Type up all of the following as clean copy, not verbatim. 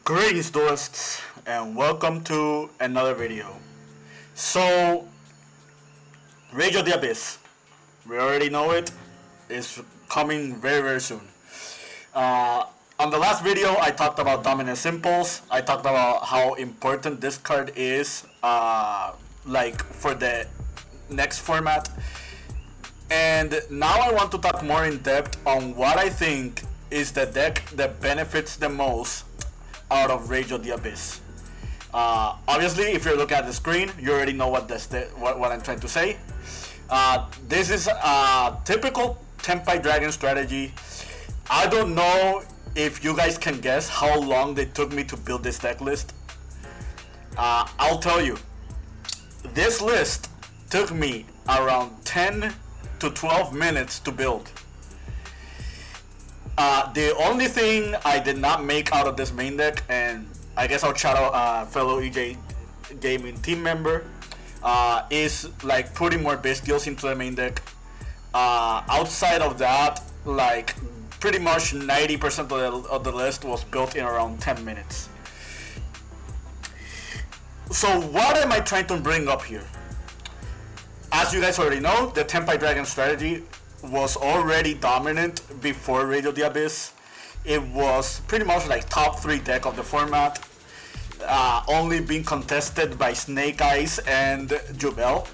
Greetings duelists and welcome to another video. So, Rage of the Abyss, we already know it, is coming very soon. On the last video I talked about Dominant Impulse. I talked about how important this card is like for the next format. And now I want to talk more in depth on what I think is the deck that benefits the most out of Rage of the Abyss. Obviously, if you're looking at the screen, you already know what I'm trying to say. This is a typical Tenpai Dragon strategy. I don't know if you guys can guess how long they took me to build this deck list. I'll tell you. This list took me around 10 to 12 minutes to build. The only thing I did not make out of this main deck, and I guess I'll shout out fellow EJ Gaming team member, is like putting more Bestials into the main deck. Outside of that, like pretty much 90% of the list was built in around 10 minutes. So what am I trying to bring up here? As you guys already know, the Tenpai Dragon strategy was already dominant before Rage of the Abyss. It was pretty much like top 3 deck of the format, only being contested by Snake Eyes and Jubel.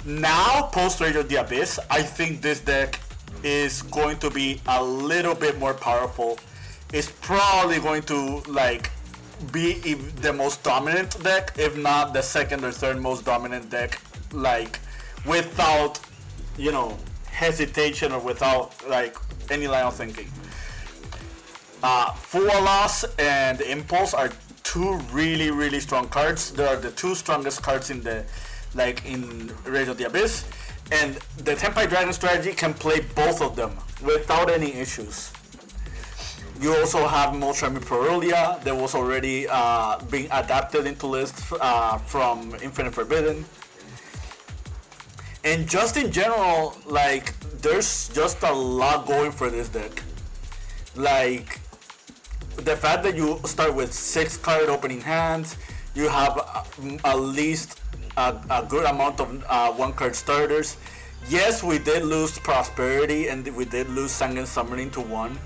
Now, post Rage of the Abyss, I think this deck is going to be a little bit more powerful. It's probably going to like be the most dominant deck, if not the second or third most dominant deck, like without, you know, hesitation or without like any line of thinking. Full Loss and Impulse are two really strong cards. They are the two strongest cards in the in Rage of the Abyss, and the Tenpai Dragon strategy can play both of them without any issues. You also have Moltrami Prorulia that was already being adapted into lists from Infinite Forbidden. And just in general, like, there's just a lot going for this deck. Like, the fact that you start with 6 card opening hands, you have at least a good amount of 1 card starters. Yes, we did lose Prosperity and we did lose Sangen Summoning to 1,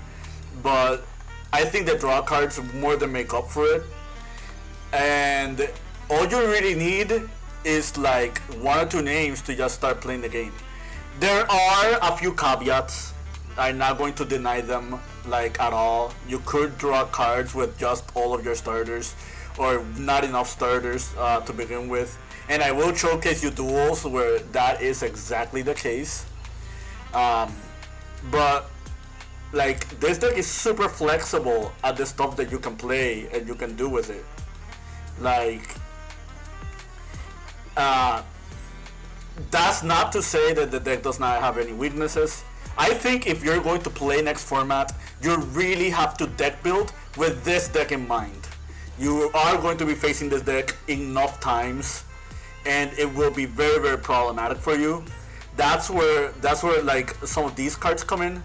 but I think the draw cards more than make up for it. And all you really need is like 1 or 2 names to just start playing the game. There are a few caveats. I'm not going to deny them like at all. You could draw cards with just all of your starters or not enough starters to begin with, and I will showcase you duels where that is exactly the case. But like, this deck is super flexible at the stuff that you can play and you can do with it. Like, that's not to say that the deck does not have any weaknesses. I think if you're going to play next format, you really have to deck build with this deck in mind. You are going to be facing this deck enough times, and it will be very problematic for you. That's where like some of these cards come in.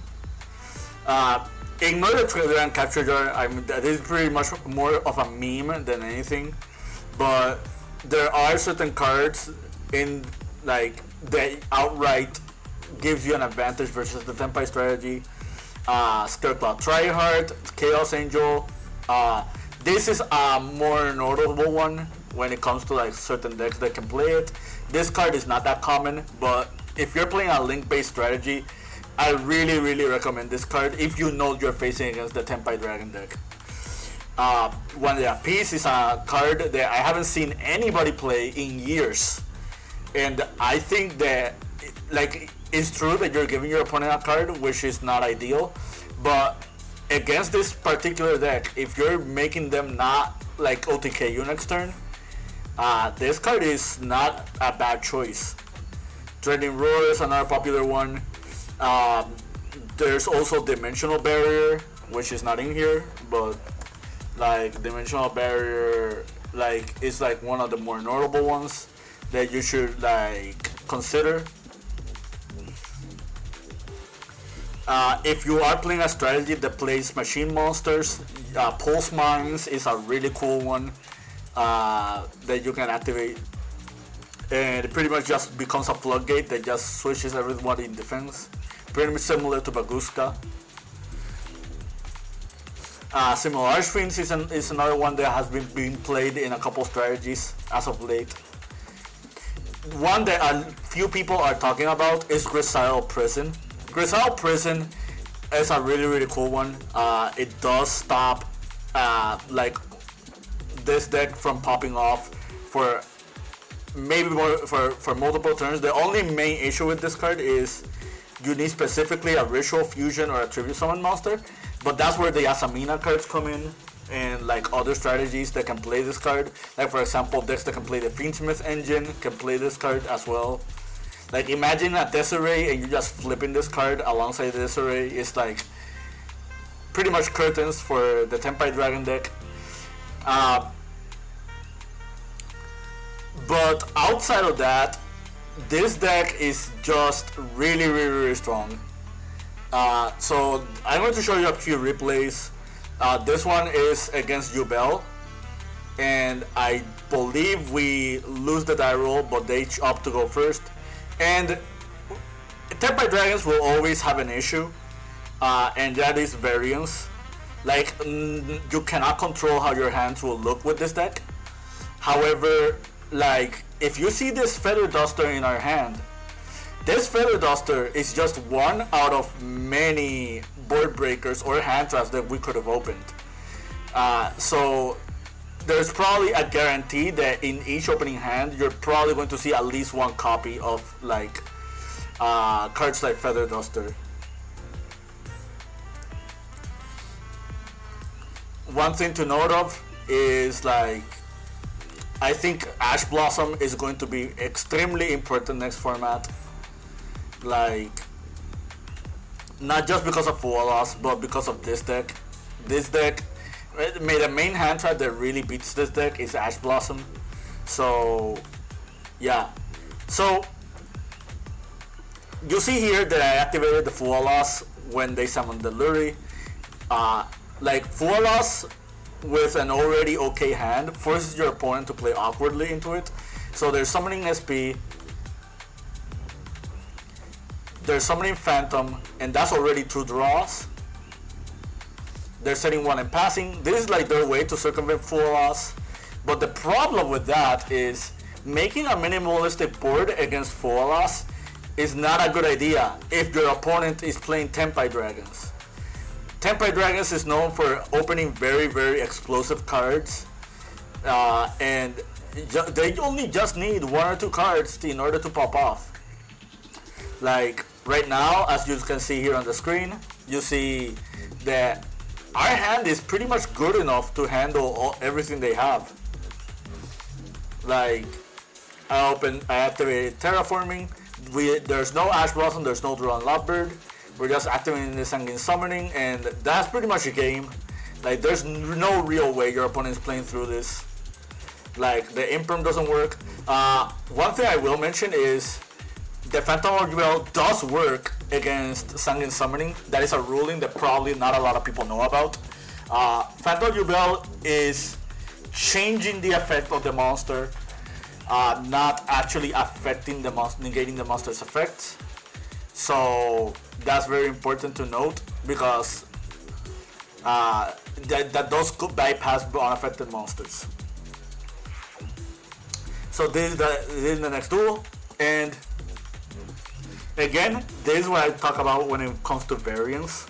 Ignore the Trigger and Capture Jar. I mean, that is pretty much more of a meme than anything, but there are certain cards in like that outright gives you an advantage versus the Tenpai strategy. Scareclaw Tryhard, Chaos Angel. This is a more notable one when it comes to like certain decks that can play it. This card is not that common, but if you're playing a link-based strategy, I really recommend this card if you know you're facing against the Tenpai Dragon deck. One of the Piece is a card that I haven't seen anybody play in years, and I think that like it's true that you're giving your opponent a card, which is not ideal, but against this particular deck, if you're making them not like OTK you next turn, this card is not a bad choice. Dreading Roar is another popular one. There's also Dimensional Barrier, which is not in here, but like Dimensional Barrier like is like one of the more notable ones that you should like consider. If you are playing a strategy that plays machine monsters, Pulse Mines is a really cool one that you can activate, and it pretty much just becomes a floodgate that just switches everyone in defense, pretty much similar to Baguska. Similar Fiends is another one that has been being played in a couple strategies as of late. One that a few people are talking about is Grisile Prison. Grisile Prison is a really cool one. It does stop like this deck from popping off for maybe more for multiple turns. The only main issue with this card is you need specifically a Ritual Fusion or a Tribute Summon monster, but that's where the Asamina cards come in, and like other strategies that can play this card. Like for example, decks that can play the Fiendsmith engine can play this card as well. Like imagine a Desiree and you just flipping this card alongside the Desiree is like pretty much curtains for the Tenpai Dragon deck. But outside of that, this deck is just really strong. So I'm going to show you a few replays. This one is against Yubel, and I believe we lose the die roll, but they opt to go first. And Tenpai Dragons will always have an issue, and that is variance. Like you cannot control how your hands will look with this deck. However, like if you see this Feather Duster in our hand, this Feather Duster is just one out of many board breakers or hand traps that we could have opened. So there's probably a guarantee that in each opening hand you're probably going to see at least one copy of like cards like Feather Duster. One thing to note of is like I think Ash Blossom is going to be extremely important next format. Like not just because of Full Loss, but because of this deck. This deck, the main hand trap that really beats this deck is Ash Blossom. So yeah, so you see here that I activated the Full Loss when they summoned the Luri. Like Full Loss with an already okay hand forces your opponent to play awkwardly into it. So they're summoning SP, they're summoning Phantom, and that's already 2 draws. They're setting 1 and passing. This is like their way to circumvent Full Loss. But the problem with that is making a minimalistic board against Full Loss is not a good idea if your opponent is playing Tenpai Dragons. Tenpai Dragons is known for opening very explosive cards, and they only just need 1 or 2 cards in order to pop off. Like right now, as you can see here on the screen, you see that our hand is pretty much good enough to handle everything they have. Like I activated Terraforming. There's no Ash Blossom, there's no Drawn Lovebird. We're just activating the Sanguine Summoning, and that's pretty much a game. Like there's no real way your opponent is playing through this. Like the Imperm doesn't work. One thing I will mention is the Phantom of Jewel does work against Sanguine Summoning. That is a ruling that probably not a lot of people know about. Phantom Jewel is changing the effect of the monster, not actually affecting the monster, negating the monster's effects. So that's very important to note, because that does bypass unaffected monsters. So this is the next duel, and again, this is what I talk about when it comes to variance.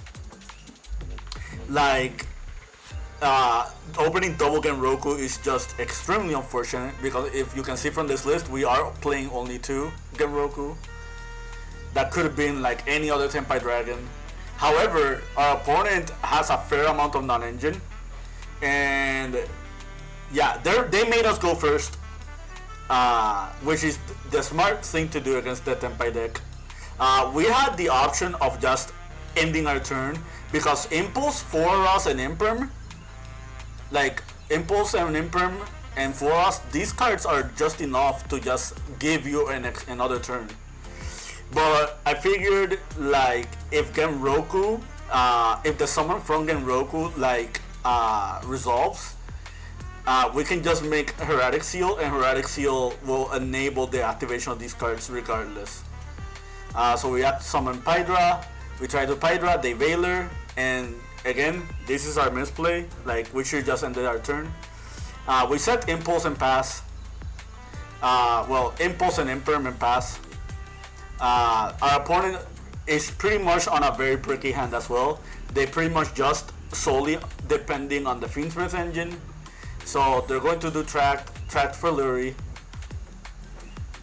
Like opening double Genroku is just extremely unfortunate, because if you can see from this list, we are playing only 2 Genroku. That could have been like any other Tenpai Dragon. However, our opponent has a fair amount of non-engine, and yeah, they made us go first, which is the smart thing to do against the Tenpai deck. We had the option of just ending our turn, because Impulse, Foros, and Imperm, like Impulse and Imperm and Foros, these cards are just enough to just give you another turn. But I figured, like, if Genroku, if the summon from Genroku, like, resolves, we can just make Heretic Seal, and Heretic Seal will enable the activation of these cards regardless. So we have to summon Pydra, we try to Pydra, they Veiler, and again, this is our misplay, like we should just ended our turn. We set Impulse and pass. Well, Impulse and Imperm and pass. Our opponent is pretty much on a very bricky hand as well. They pretty much just solely depending on the Fiendsmith engine. So they're going to do track for Lurie.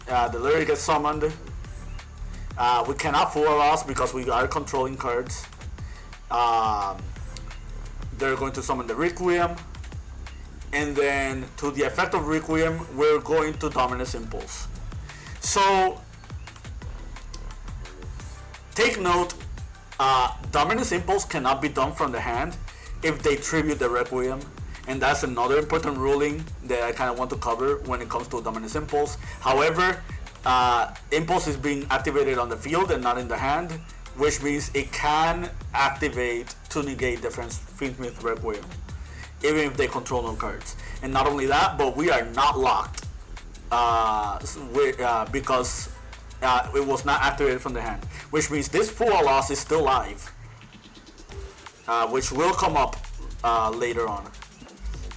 The Lurie gets summoned. We cannot fool us because we are controlling cards. They're going to summon the Requiem. And then to the effect of Requiem, we're going to Dominus Impulse. So take note, Dominus Impulse cannot be done from the hand if they tribute the Requiem. And that's another important ruling that I kind of want to cover when it comes to Dominus Impulse. However, Impulse is being activated on the field and not in the hand, which means it can activate to negate the Fiendsmith Requiem, even if they control no cards. And not only that, but we are not locked because it was not activated from the hand, which means this full loss is still live, which will come up later on.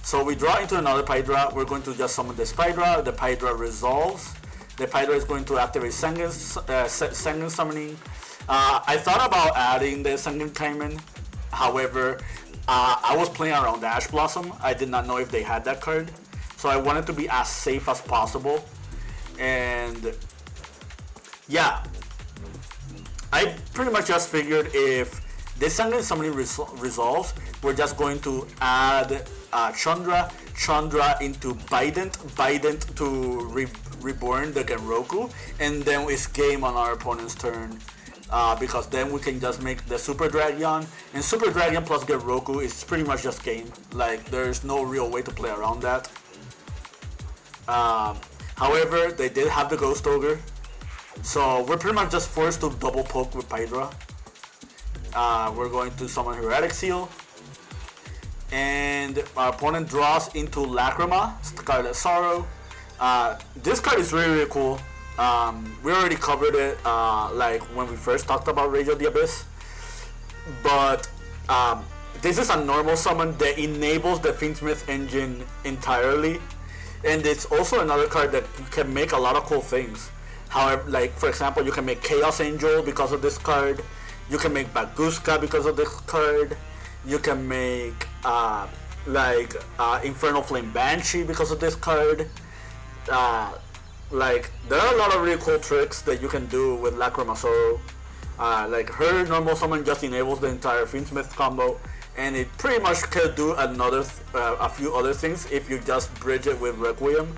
So we draw into another Pydra. We're going to just summon this Pydra. The Pydra resolves. The Pydra is going to activate Sengen Summoning. I thought about adding the Sengen Kaimen. However, I was playing around the Ash Blossom. I did not know if they had that card. So I wanted to be as safe as possible. And yeah, I pretty much just figured if this Sengen Summoning resolves, we're just going to add Chandra into Bident to reborn the Genroku, and then it's game on our opponent's turn, because then we can just make the Super Dragon, and Super Dragon plus Genroku is pretty much just game. Like, there's no real way to play around that. However, they did have the Ghost Ogre, so we're pretty much just forced to double poke with Pydra. We're going to summon Heretic Seal, and our opponent draws into Lacrima, Scarlet Sorrow. This card is really cool. We already covered it like when we first talked about Rage of the Abyss, but this is a normal summon that enables the Fiendsmith engine entirely, and it's also another card that can make a lot of cool things. However, like for example, you can make Chaos Angel because of this card. You can make Baguska because of this card. You can make Infernal Flame Banshee because of this card. Like, there are a lot of really cool tricks that you can do with Lacrima Sorrow. Like, her normal summon just enables the entire Fiendsmith combo, and it pretty much could do a few other things if you just bridge it with Requiem.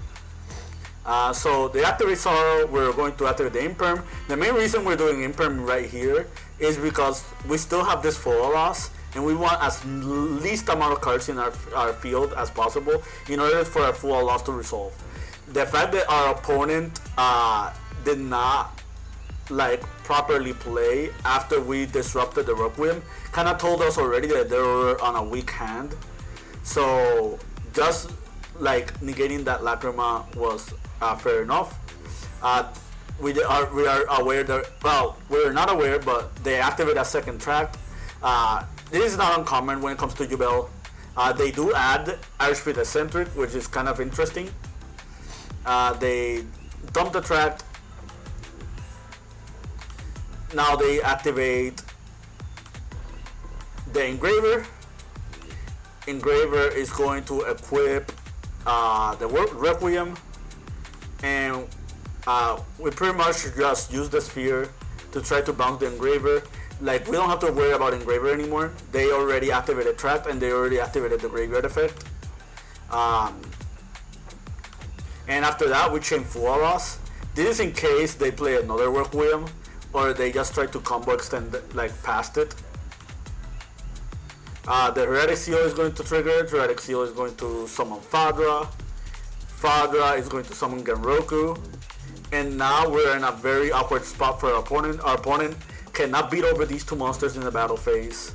So they activate Sorrow, we're going to activate the Imperm. The main reason we're doing Imperm right here is because we still have this full loss, and we want as least amount of cards in our field as possible in order for our full loss to resolve. The fact that our opponent did not properly play after we disrupted the Requiem kind of told us already that they were on a weak hand. So just negating that Lacrima was fair enough. We are aware that, well, we're not aware, but they activate a second track. This is not uncommon when it comes to Jubel. They do add Irishfit Eccentric, which is kind of interesting. They dump the track. Now they activate the Engraver. Engraver is going to equip the Requiem, and we pretty much just use the Sphere to try to bounce the Engraver. We don't have to worry about Engraver anymore. They already activated Trapped, and they already activated the Graveyard effect. And after that, we chain Fuaros. This is in case they play another Requiem, or they just try to combo extend past it. The Heretic Seal is going to trigger it. Heretic Seal is going to summon Fadra. Fadra is going to summon Genroku. And now we're in a very awkward spot for our opponent. Our opponent cannot beat over these two monsters in the battle phase.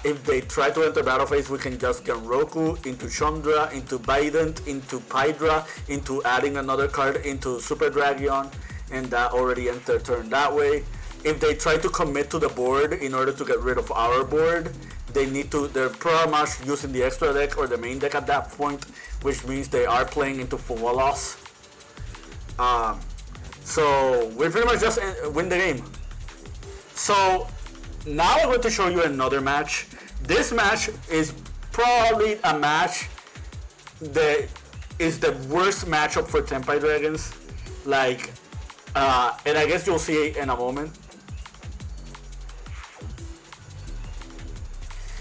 If they try to enter battle phase, we can just get Roku into Chandra, into Bident, into Pydra, into adding another card into Super Dragon, and that already entered turn that way. If they try to commit to the board in order to get rid of our board, they're pretty much using the extra deck or the main deck at that point, which means they are playing into full loss. So we pretty much just win the game. So now I'm going to show you another match. This match is probably a match that is the worst matchup for Tenpai Dragons. Like, and I guess you'll see it in a moment.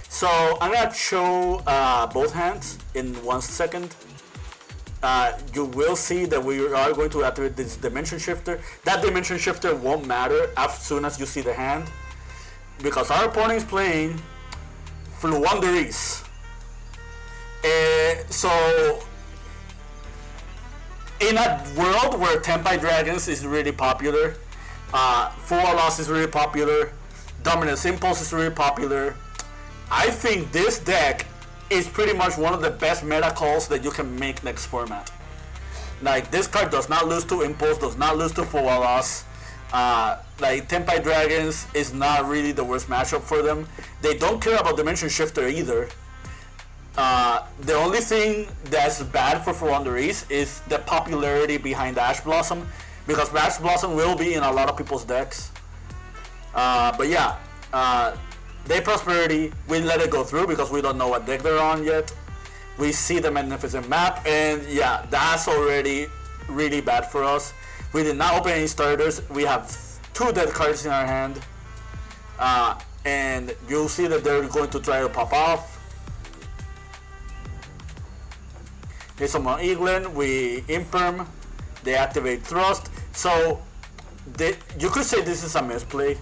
So I'm gonna show both hands in 1 second. You will see that we are going to activate this Dimension Shifter. That Dimension Shifter won't matter as soon as you see the hand, because our opponent is playing Fluanderis. So in a world where Tenpai Dragons is really popular, Full Loss is really popular, Dominance Impulse is really popular, I think this deck is pretty much one of the best meta calls that you can make next format. Like, this card does not lose to Impulse, does not lose to Full Loss. Like, Tenpai Dragons is not really the worst matchup for them. They don't care about Dimension Shifter either. The only thing that's bad for Fluanderis is the popularity behind Ash Blossom, because Ash Blossom will be in a lot of people's decks. But yeah, Day Prosperity, we let it go through because we don't know what deck they're on yet. We see the Magnificent Map, and yeah, that's already really bad for us. We did not open any starters. We have 2 dead cards in our hand. And you'll see that they're going to try to pop off. They summon Eaglin, we Imperm, they activate Thrust. So you could say this is a misplay.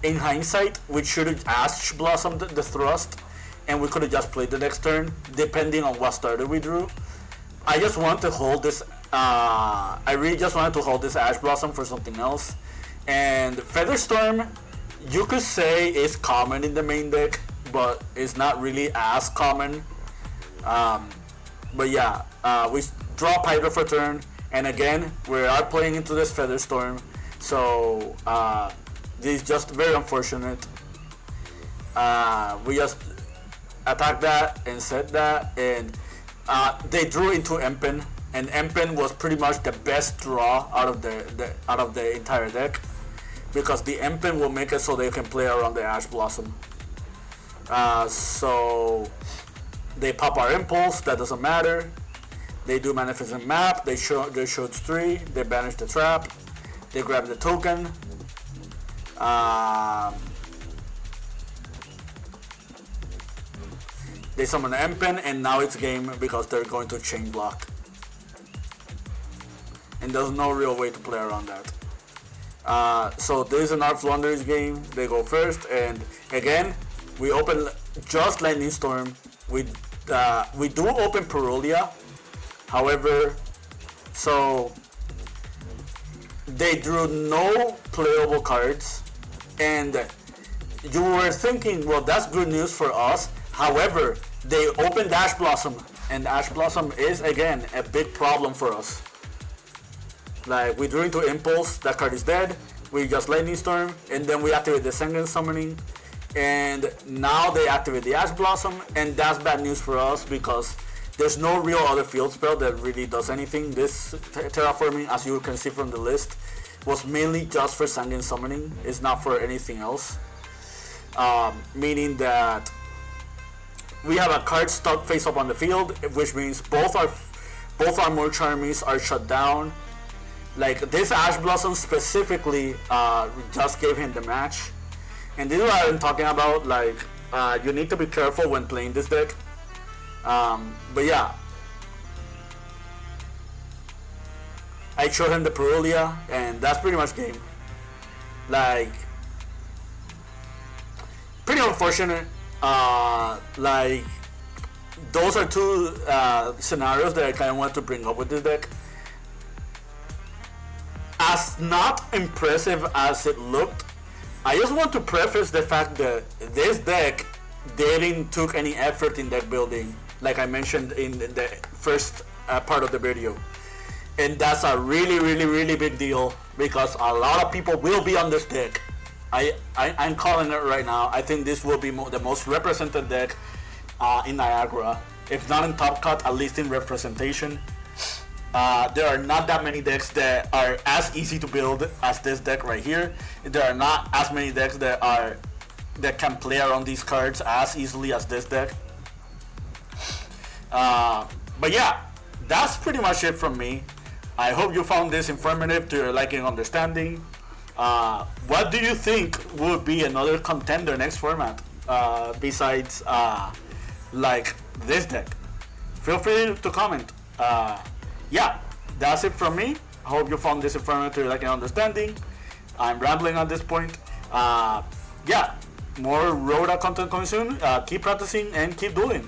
In hindsight, we should have Ash Blossomed the Thrust, and we could have just played the next turn, depending on what starter we drew. I just want to hold this. I really just wanted to hold this Ash Blossom for something else. And Featherstorm, you could say is common in the main deck, but it's not really as common. But yeah, we draw Pydra for turn, and again, we are playing into this Featherstorm. So this is just very unfortunate. We just attacked that and said that, and they drew into Empen, and Empen was pretty much the best draw out of the entire deck, because the Empen will make it so they can play around the Ash Blossom. So they pop our Impulse, that doesn't matter. They do Magnificent Map, they showed 3, they banish the trap, they grab the token. They summon the Empen, and now it's game because they're going to chain block. And there's no real way to play around that. So this is an Fluanderis game. They go first, and again, we open just Lightning Storm. We do open Perulia, however, so they drew no playable cards, and you were thinking, well, that's good news for us. However, they opened Ash Blossom, and Ash Blossom is again a big problem for us. Like, we drew into Impulse, that card is dead. We just Lightning Storm, and then we activate the Sengen Summoning, and now they activate the Ash Blossom, and that's bad news for us because there's no real other field spell that really does anything. This Terraforming, as you can see from the list, was mainly just for Sengen Summoning. It's not for anything else. Meaning that we have a card stuck face up on the field, which means both our more Charmies are shut down. Like, this Ash Blossom specifically just gave him the match. And this is what I'm talking about. Like, you need to be careful when playing this deck. But yeah, I showed him the Perulia, and that's pretty much game. Like, pretty unfortunate. Like, those are 2 scenarios that I kind of want to bring up with this deck. As not impressive as it looked, I just want to preface the fact that this deck didn't took any effort in deck building, like I mentioned in the first part of the video. And that's a really big deal because a lot of people will be on this deck. I'm calling it right now. I think this will be the most represented deck in Niagara. If not in Top Cut, at least in representation. There are not that many decks that are as easy to build as this deck right here. There are not as many decks that can play around these cards as easily as this deck. But yeah, that's pretty much it from me. I hope you found this informative to your liking and understanding. What do you think would be another contender next format besides like this deck? Feel free to comment. Yeah, that's it from me. I hope you found this informative to your liking and understanding. I'm rambling at this point. Yeah, more ROTA content coming soon. Keep practicing and keep dueling.